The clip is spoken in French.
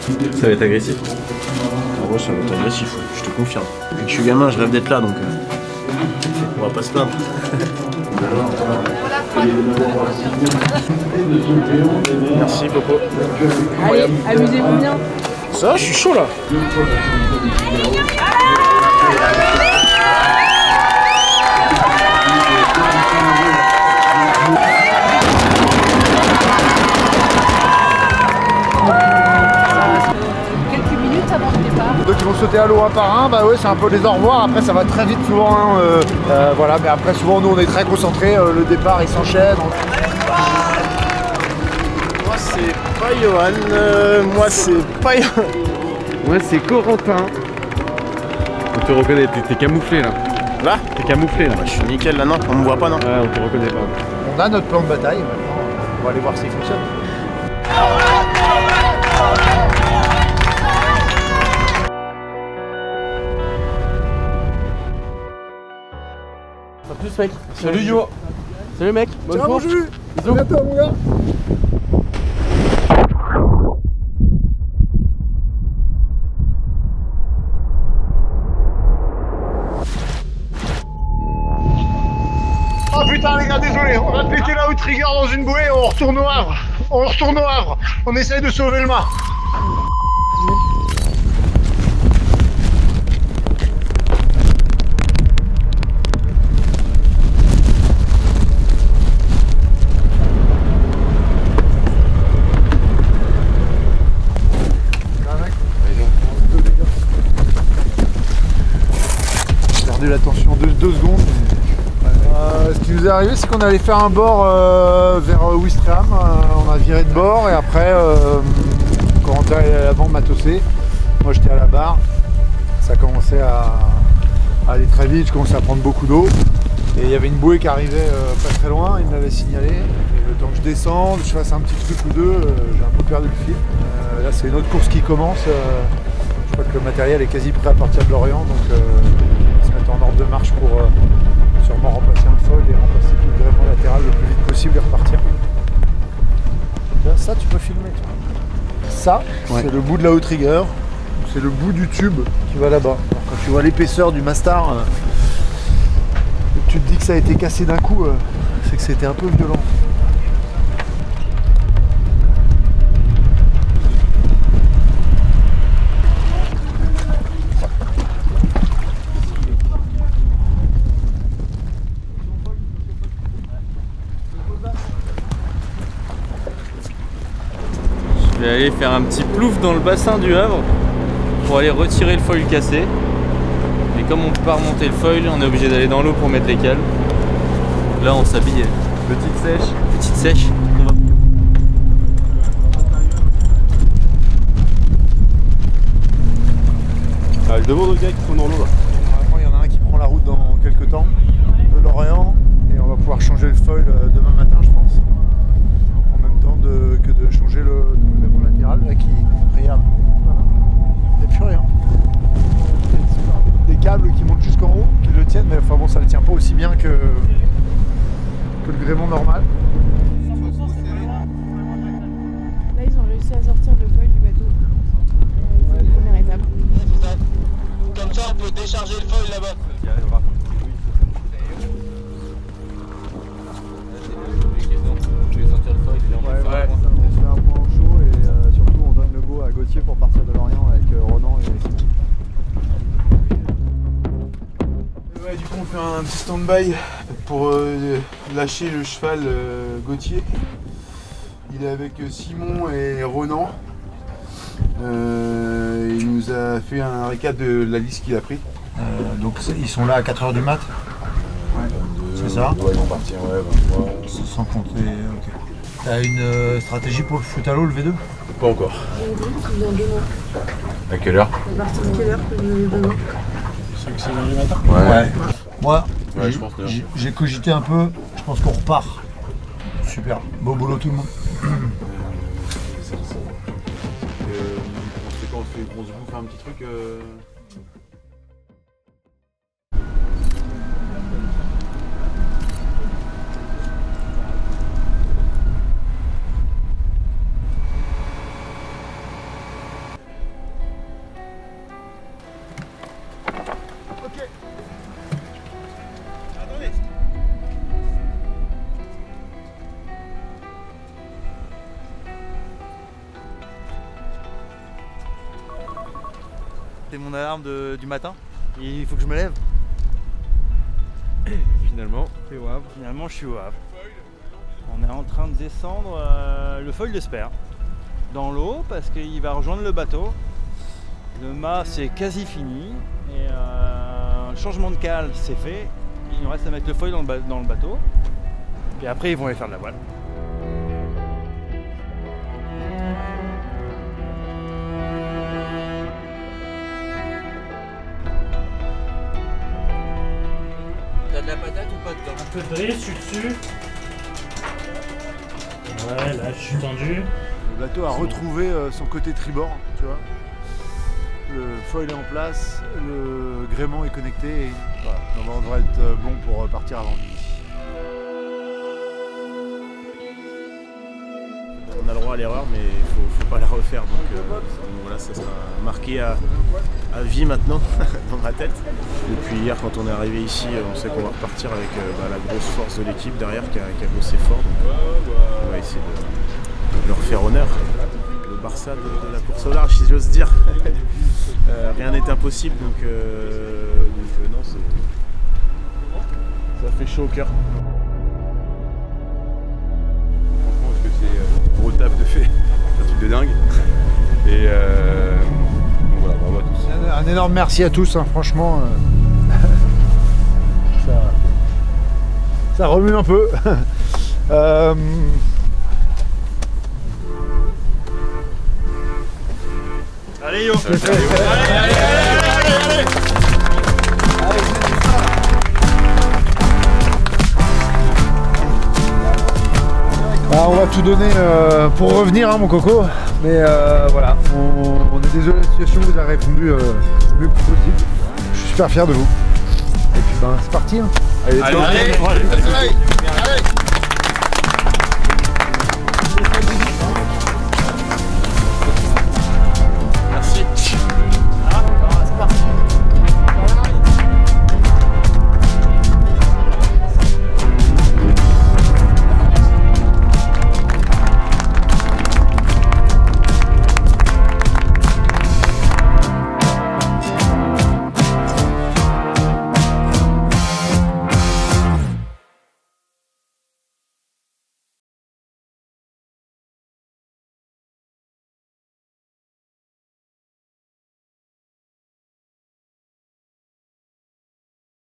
Ça va être agressif. En gros, ça va être agressif, ouais, je te confirme. Depuis que je suis gamin, je rêve d'être là, donc on va pas se plaindre. Merci Popo. Allez, amusez-vous bien. Ça, je suis chaud là. Quelques minutes avant le départ. Donc ils vont sauter à l'eau un par un, bah ouais c'est un peu les au revoir, après ça va très vite souvent, hein, voilà, mais après souvent nous on est très concentrés, le départ il s'enchaîne. Moi c'est pas Johan, moi c'est pas Johan. Moi c'est Corentin. On te reconnaît, t'es camouflé là. Là T'es camouflé là. Je suis nickel là, non? On me voit pas, non? Ouais, on te reconnaît pas. On a notre plan de bataille, maintenant on va aller voir s'il fonctionne. A plus mec. Salut Yo. Salut mec. Bonne Ciao mon course. jus. Bisous. À bientôt mon gars. Oh putain les gars, désolé, on a pété la outrigger dans une bouée, on retourne au Havre. On retourne au Havre. On essaye de sauver le mât. Perdu la tension 2 secondes. Ce qui nous est arrivé, c'est qu'on allait faire un bord vers Ouistreham. On a viré de bord et après, Corentin est à l'avant matossé. Moi j'étais à la barre. Ça commençait à aller très vite, je commençais à prendre beaucoup d'eau. Et il y avait une bouée qui arrivait pas très loin, il m'avait signalé. Et le temps que je descende, je fasse un petit truc ou deux, j'ai un peu perdu le fil. Là c'est une autre course qui commence. Je crois que le matériel est quasi prêt à partir de Lorient. Donc ils se mettent en ordre de marche pour sûrement remplacer un foil et remplacer tout le gréement latéral le plus vite possible et repartir. Là, ça tu peux filmer toi. Ça, ouais. C'est le bout de la outrigger, c'est le bout du tube qui va là-bas. Quand tu vois l'épaisseur du Mastar, tu te dis que ça a été cassé d'un coup, c'est que c'était un peu violent. Je vais aller faire un petit plouf dans le bassin du Havre pour aller retirer le foil cassé. Mais comme on peut pas remonter le foil, on est obligé d'aller dans l'eau pour mettre les cales. Là on s'habille. Petite sèche. Petite sèche. Je demande aux gars qui sont dans l'eau là. Normalement il y en a un qui prend la route dans quelques temps, de Lorient, et on va pouvoir changer le foil demain matin je pense. En même temps que de changer le gréement latéral là qui, regarde, voilà. Il n'y a plus rien. Des câbles qui montent jusqu'en haut, qui le tiennent, mais enfin bon ça ne le tient pas aussi bien que le gréement normal. Là, ils ont réussi à sortir le foil du bateau. C'est la première étape. Comme ça, on peut décharger le foil là-bas. Ouais, on se fait un point au chaud et surtout on donne le go à Gauthier pour partir de Lorient avec Ronan et Simon. Ouais, du coup on fait un petit stand-by pour lâcher le cheval Gauthier. Il est avec Simon et Ronan. Il nous a fait un récap de la liste qu'il a pris. Donc ils sont là à 4h du mat. Ouais. C'est ça? Ouais, ils vont partir, ouais, 23. Sans compter, ok. T'as une stratégie pour le foot à l'eau, le V2? Pas encore. Il vient demain. À quelle heure? À partir de quelle heure que vous avez demain? C'est que c'est lundi matin? Ouais. Moi, Ouais, je pense que j'ai cogité un peu, je pense qu'on repart. Super, beau boulot tout le monde. C'est quand on se bouffe un petit truc. C'est mon alarme du matin. Il faut que je me lève. Finalement, t'es au Havre. Finalement, je suis au Havre. On est en train de descendre le foil de Sper dans l'eau parce qu'il va rejoindre le bateau. Le mât c'est quasi fini et le changement de cale c'est fait. Il nous reste à mettre le foil dans le bateau. Et après ils vont aller faire de la voile. T'as de la patate ou pas dedans? Un peu de riz, je suis dessus. Ouais, là je suis tendu. Le bateau a retrouvé son côté tribord, tu vois. Le foil est en place, le gréement est connecté et voilà, on devrait être bon pour partir avant midi. On a le droit à l'erreur, mais il faut pas la refaire. Donc voilà, ça sera marqué à vie maintenant dans ma tête. Depuis hier, quand on est arrivé ici, on sait qu'on va repartir avec la grosse force de l'équipe derrière qui a bossé fort. Donc on va essayer de leur faire honneur. Le Barça de la course au large, si j'ose dire. Rien n'est impossible, donc non, ça fait chaud au cœur. Franchement, parce que c'est gros taf de fait, un truc de dingue. Et donc voilà, bravo à tous. Un énorme merci à tous, hein, franchement. Ça remue un peu. Allez yo! On va tout donner pour revenir, hein, mon coco. Mais voilà, on est désolé de la situation, vous avez répondu le mieux que possible. Je suis super fier de vous. Et puis c'est parti. Hein. Allez, allez.